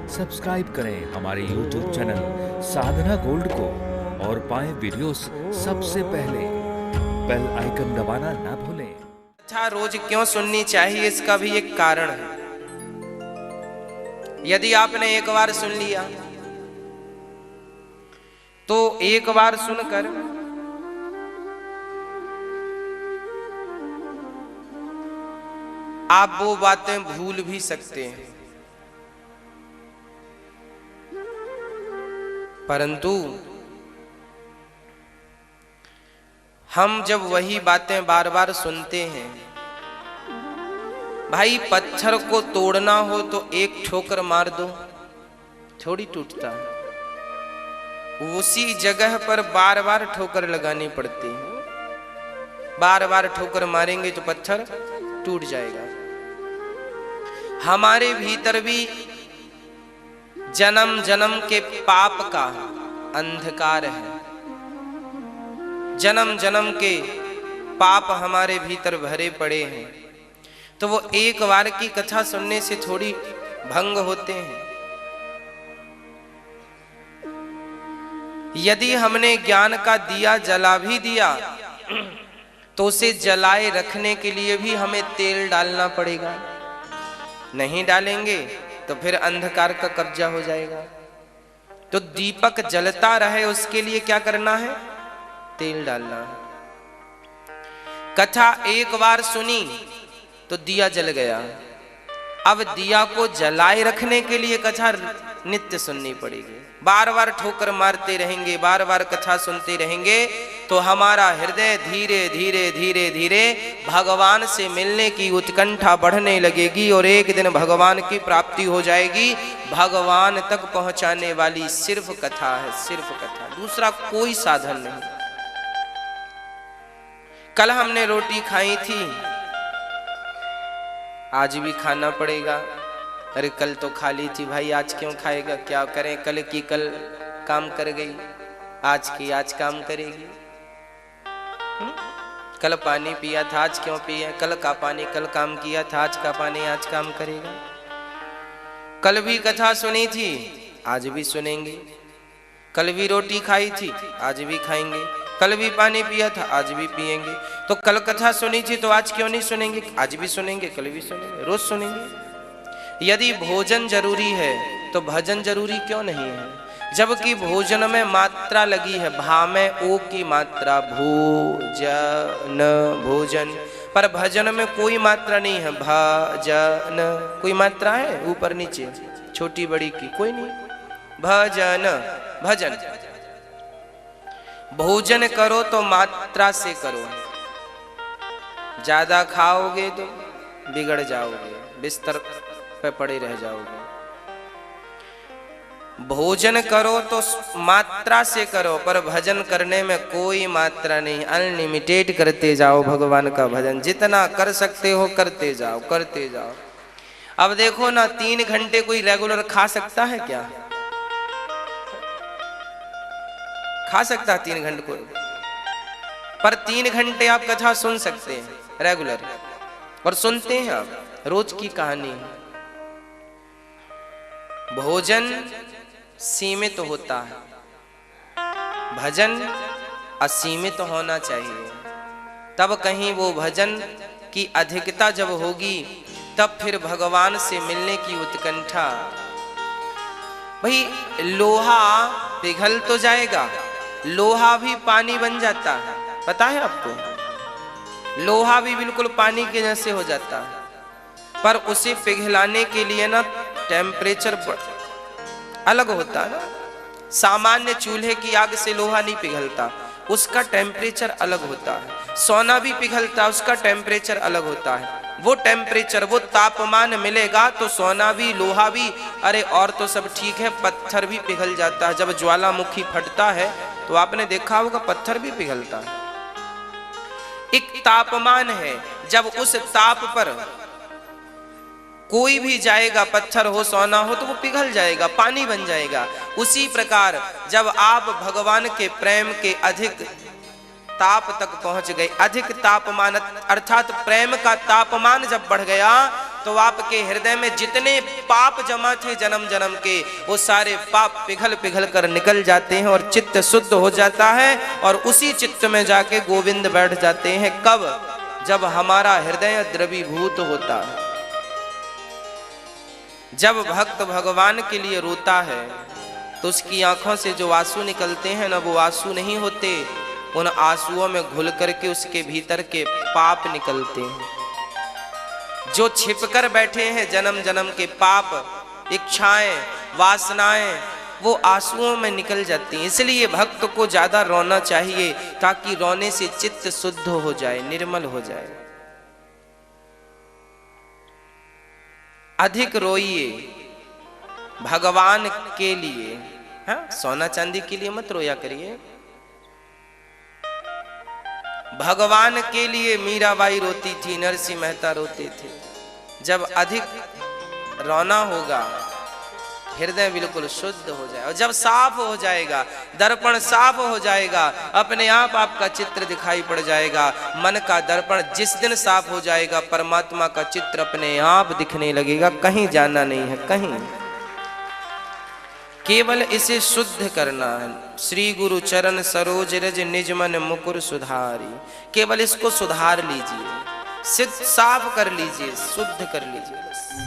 Subscribe करें हमारे YouTube channel साधना gold को और पाएं वीडियोस सबसे पहले। बेल आइकन दबाना ना भूलें। कथा रोज क्यों सुननी चाहिए, इसका भी एक कारण है। यदि आपने एक बार सुन लिया तो एक बार सुनकर आप वो बातें भूल भी सकते हैं, परंतु हम जब वही बातें बार बार सुनते हैं, भाई पत्थर को तोड़ना हो तो एक ठोकर मार दो, थोड़ी टूटता है। उसी जगह पर बार बार ठोकर लगानी पड़ती है। बार बार ठोकर मारेंगे तो पत्थर टूट जाएगा। हमारे भीतर भी जन्म जन्म के पाप का अंधकार है। जन्म जन्म के पाप हमारे भीतर भरे पड़े हैं, तो वो एक बार की कथा सुनने से थोड़ी भंग होते हैं। यदि हमने ज्ञान का दिया जला भी दिया तो उसे जलाए रखने के लिए भी हमें तेल डालना पड़ेगा। नहीं डालेंगे तो फिर अंधकार का कब्जा हो जाएगा। तो दीपक जलता रहे उसके लिए क्या करना है? तेल डालना है। कथा एक बार सुनी तो दिया जल गया, अब दिया को जलाए रखने के लिए कथा नित्य सुननी पड़ेगी। बार बार ठोकर मारते रहेंगे, बार बार कथा सुनते रहेंगे तो हमारा हृदय धीरे धीरे धीरे धीरे भगवान से मिलने की उत्कंठा बढ़ने लगेगी और एक दिन भगवान की प्राप्ति हो जाएगी। भगवान तक पहुंचाने वाली सिर्फ कथा है, सिर्फ कथा, दूसरा कोई साधन नहीं। कल हमने रोटी खाई थी, आज भी खाना पड़ेगा। अरे कल तो खा ली थी भाई, आज क्यों खाएगा? क्या करें, कल की कल काम कर गई, आज की आज काम करेगी। कल पानी पिया था, आज क्यों पिया? कल का पानी कल काम किया था, आज का पानी आज काम करेगा। कल भी कथा सुनी थी, आज भी सुनेंगे। कल भी रोटी खाई थी, आज भी खाएंगे। कल भी पानी पिया था, आज भी पिएंगे। तो कल कथा सुनी थी तो आज क्यों नहीं सुनेंगे? आज भी सुनेंगे, कल भी सुनेंगे, रोज सुनेंगे। यदि भोजन जरूरी है तो भजन जरूरी क्यों नहीं है? जबकि भोजन में मात्रा लगी है, भा में ओ की मात्रा, भोजन भोजन, पर भजन में कोई मात्रा नहीं है। भजन कोई मात्रा है? ऊपर नीचे, छोटी बड़ी की कोई नहीं। भजन भजन, भोजन करो तो मात्रा से करो। ज्यादा खाओगे तो बिगड़ जाओगे, बिस्तर पे पड़े रह जाओगे। भोजन करो तो मात्रा से करो, पर भजन करने में कोई मात्रा नहीं। अनलिमिटेड करते जाओ भगवान का भजन, जितना कर सकते हो करते जाओ, करते जाओ। अब देखो ना, 3 घंटे कोई रेगुलर खा सकता है क्या? खा सकता है 3 घंटे को? पर 3 घंटे आप कथा सुन सकते हैं रेगुलर, और सुनते हैं आप रोज की कहानी। भोजन सीमित होता है, भजन असीमित होना चाहिए। तब कहीं वो भजन की अधिकता जब होगी तब फिर भगवान से मिलने की उत्कंठा। भाई लोहा पिघल तो जाएगा, लोहा भी पानी बन जाता है, पता है आपको? लोहा भी बिल्कुल पानी के जैसे हो जाता है, पर उसे पिघलाने के लिए ना टेम्परेचर अलग होता है। सामान्य चूल्हे की आग से लोहा नहीं पिघलता, उसका टेम्परेचर अलग होता है। सोना भी पिघलता, उसका टेम्परेचर अलग होता है। वो टेम्परेचर, वो तापमान मिलेगा तो सोना भी, लोहा भी, अरे और तो सब ठीक है, पत्थर भी पिघल जाता है। जब ज्वालामुखी फटता है तो आपने देखा होगा पत्थर भी पिघलता है। एक तापमान है, जब उस ताप पर कोई भी जाएगा, पत्थर हो सोना हो, तो वो पिघल जाएगा, पानी बन जाएगा। उसी प्रकार जब आप भगवान के प्रेम के अधिक ताप तक पहुंच गए, अधिक तापमान अर्थात प्रेम का तापमान जब बढ़ गया तो आपके हृदय में जितने पाप जमा थे जन्म जन्म के, वो सारे पाप पिघल पिघल कर निकल जाते हैं और चित्त शुद्ध हो जाता है। और उसी चित्त में जाके गोविंद बैठ जाते हैं। कब? जब हमारा हृदय द्रवीभूत होता है। जब भक्त भगवान के लिए रोता है तो उसकी आंखों से जो आंसू निकलते हैं ना, वो आंसू नहीं होते, उन आंसुओं में घुल करके उसके भीतर के पाप निकलते हैं। जो छिपकर बैठे हैं जन्म जन्म के पाप, इच्छाएं, वासनाएं, वो आंसुओं में निकल जाती हैं। इसलिए भक्त को ज्यादा रोना चाहिए, ताकि रोने से चित्त शुद्ध हो जाए, निर्मल हो जाए। अधिक रोइए भगवान के लिए, हाँ, सोना चांदी के लिए मत रोया करिए। भगवान के लिए मीराबाई रोती थी, नरसिंह मेहता रोते थे। जब अधिक रोना होगा, हृदय बिल्कुल शुद्ध हो जाए, और जब साफ हो जाएगा, दर्पण साफ हो जाएगा, अपने आप आपका चित्र दिखाई पड़ जाएगा। मन का दर्पण जिस दिन साफ हो जाएगा, परमात्मा का चित्र अपने आप दिखने लगेगा। कहीं जाना नहीं है, कहीं, केवल इसे शुद्ध करना है। श्री गुरु चरण सरोज रज निज मन मुकुर सुधारी, केवल इसको सुधार लीजिए, सिद्ध साफ कर लीजिए, शुद्ध कर लीजिए।